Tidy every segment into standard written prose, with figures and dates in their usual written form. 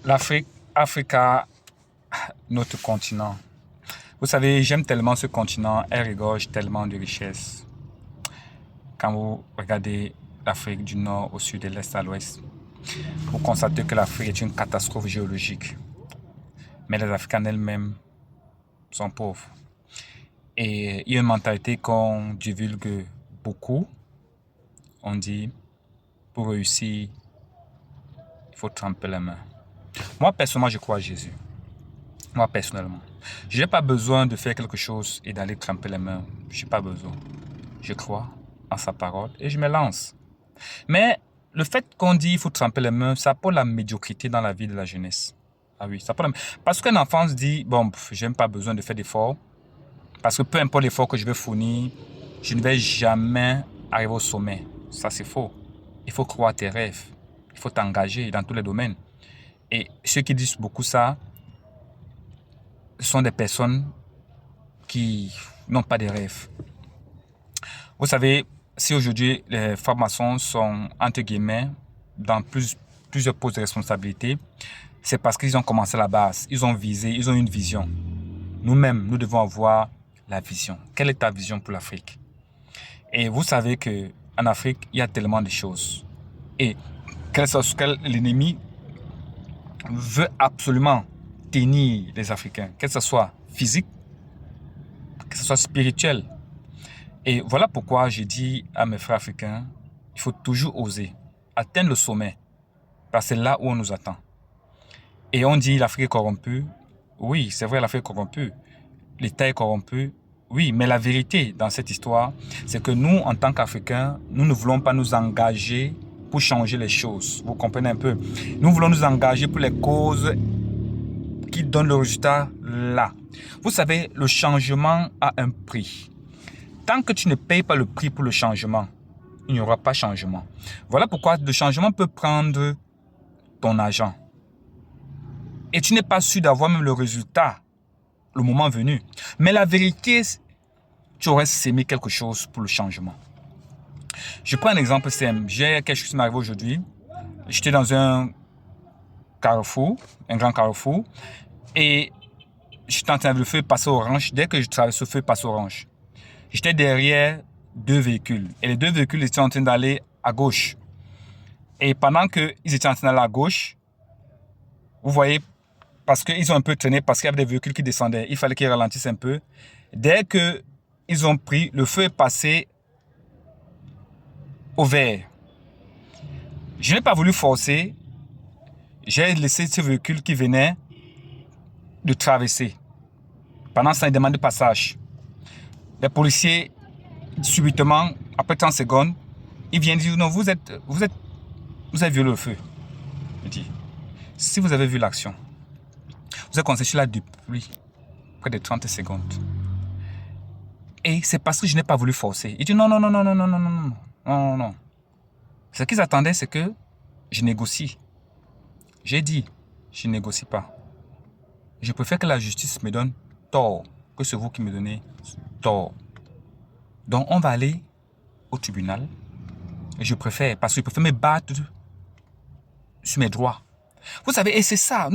L'Afrique, Africa, notre continent. Vous savez, j'aime tellement ce continent, elle regorge tellement de richesses. Quand vous regardez l'Afrique du Nord au sud, de l'Est à l'Ouest, vous constatez que l'Afrique est une catastrophe géologique. Mais les Africains elles-mêmes sont pauvres. Et il y a une mentalité qu'on divulgue beaucoup. On dit, pour réussir, il faut tremper les mains. Moi, personnellement, je crois à Jésus. Moi, personnellement. Je n'ai pas besoin de faire quelque chose et d'aller tremper les mains. Je n'ai pas besoin. Je crois en sa parole et je me lance. Mais le fait qu'on dit il faut tremper les mains, ça apporte la médiocrité dans la vie de la jeunesse. Ah oui, ça apporte parce qu'un enfant se dit, bon, je n'ai pas besoin de faire d'efforts. Parce que peu importe l'effort que je vais fournir, je ne vais jamais arriver au sommet. Ça, c'est faux. Il faut croire à tes rêves. Il faut t'engager dans tous les domaines. Et ceux qui disent beaucoup ça, sont des personnes qui n'ont pas de rêves. Vous savez, si aujourd'hui les francs-maçons sont, entre guillemets, dans plusieurs postes de responsabilité, c'est parce qu'ils ont commencé à la base, ils ont visé, ils ont une vision. Nous-mêmes, nous devons avoir la vision. Quelle est ta vision pour l'Afrique? Et vous savez qu'en Afrique, il y a tellement de choses. Et l'ennemi veut absolument tenir les Africains, que ce soit physique, que ce soit spirituel. Et voilà pourquoi j'ai dit à mes frères africains, il faut toujours oser atteindre le sommet, parce que c'est là où on nous attend. Et on dit l'Afrique est corrompue. Oui, c'est vrai, l'Afrique est corrompue. L'État est corrompu. Oui, mais la vérité dans cette histoire, c'est que nous, en tant qu'Africains, nous ne voulons pas nous engager pour changer les choses. Vous comprenez un peu? Nous voulons nous engager pour les causes qui donnent le résultat là. Vous savez, le changement a un prix. Tant que tu ne payes pas le prix pour le changement, il n'y aura pas de changement. Voilà pourquoi le changement peut prendre ton argent. Et tu n'es pas sûr d'avoir même le résultat le moment venu. Mais la vérité, tu aurais sémé quelque chose pour le changement. Je prends un exemple simple. J'ai quelque chose qui m'est arrivé aujourd'hui. J'étais dans un carrefour, un grand carrefour, et j'étais en train de le feu passer orange. Dès que je traverse le feu passer orange, j'étais derrière deux véhicules. Et les deux véhicules étaient en train d'aller à gauche. Et pendant qu'ils étaient en train d'aller à gauche, vous voyez, parce qu'ils ont un peu traîné, parce qu'il y avait des véhicules qui descendaient, il fallait qu'ils ralentissent un peu. Dès qu'ils ont pris, le feu est passé au vert. Je n'ai pas voulu forcer. J'ai laissé ce véhicule qui venait de traverser. Pendant ça, il demande de passage. Les policiers, subitement, après 30 secondes, ils viennent dire, non, vous avez violé le feu. Je dis, si vous avez vu l'action, vous êtes concentré là depuis près de 30 secondes. Et c'est parce que je n'ai pas voulu forcer. Il dit, non, non, non, non, non, non, non, non, non, non, non. Ce qu'ils attendaient, c'est que je négocie. J'ai dit, je ne négocie pas. Je préfère que la justice me donne tort que c'est vous qui me donnez tort. Donc, on va aller au tribunal. Et je préfère, parce que je préfère me battre sur mes droits. Vous savez, et c'est ça,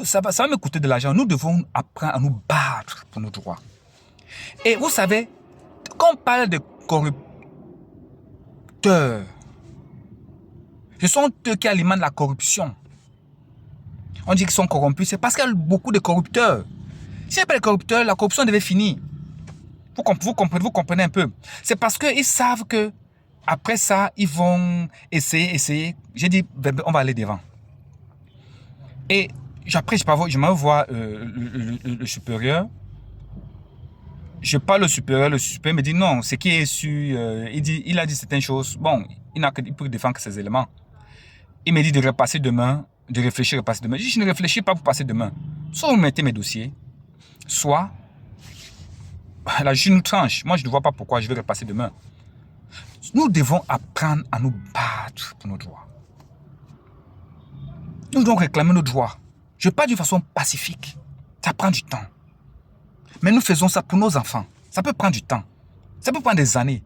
ça va me coûter de l'argent. Nous devons apprendre à nous battre pour nos droits. Et vous savez, quand on parle de corrupteurs, ce sont eux qui alimentent la corruption. On dit qu'ils sont corrompus, c'est parce qu'il y a beaucoup de corrupteurs. S'il n'y a pas de corrupteurs, la corruption devait finir. Vous comprenez un peu. C'est parce qu'ils savent que après ça, ils vont essayer. J'ai dit, on va aller devant. Et après, je me vois le supérieur. Je parle au supérieur, le supérieur me dit non, ce qui est sûr, il a dit certaines choses. Bon, il peut défendre que ces éléments. Il me dit de repasser demain, de réfléchir, repasser demain. Je dis, je ne réfléchis pas pour passer demain. Soit vous mettez mes dossiers, soit la juge nous tranche. Moi, je ne vois pas pourquoi je vais repasser demain. Nous devons apprendre à nous battre pour nos droits. Nous devons réclamer nos droits. Je parle d'une façon pacifique. Ça prend du temps. Mais nous faisons ça pour nos enfants. Ça peut prendre du temps. Ça peut prendre des années.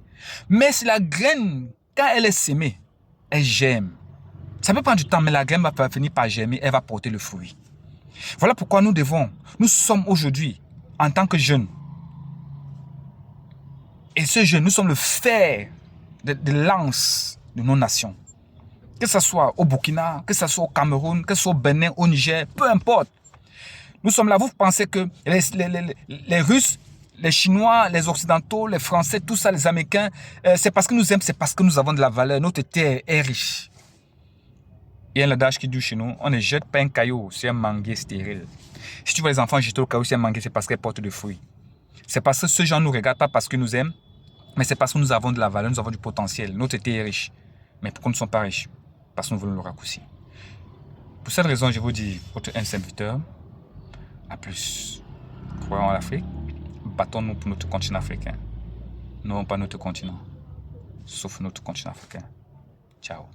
Mais si la graine, quand elle est sémée, elle germe. Ça peut prendre du temps, mais la graine va finir par germer, elle va porter le fruit. Voilà pourquoi nous sommes aujourd'hui, en tant que jeunes, et ce jeune, nous sommes le fer de lance de nos nations. Que ce soit au Burkina, que ce soit au Cameroun, que ce soit au Bénin, au Niger, peu importe. Nous sommes là, vous pensez que les Russes, les Chinois, les Occidentaux, les Français, tout ça, les Américains, c'est parce que nous aiment, c'est parce que nous avons de la valeur. Notre terre est riche. Il y a un adage qui dit chez nous, on ne jette pas un caillou sur un manguier stérile. Si tu vois les enfants jeter le caillou sur un manguier, c'est parce qu'elle porte des fruits. C'est parce que ces gens ne nous regardent pas parce qu'ils nous aiment, mais c'est parce que nous avons de la valeur, nous avons du potentiel. Notre terre est riche. Mais pourquoi nous ne sommes pas riches? Parce que nous voulons le raccourci. Pour cette raison, je vous dis, votre un serviteur, à plus. Croyons en l'Afrique, battons-nous pour notre continent africain. Non pas notre continent, sauf notre continent africain. Ciao.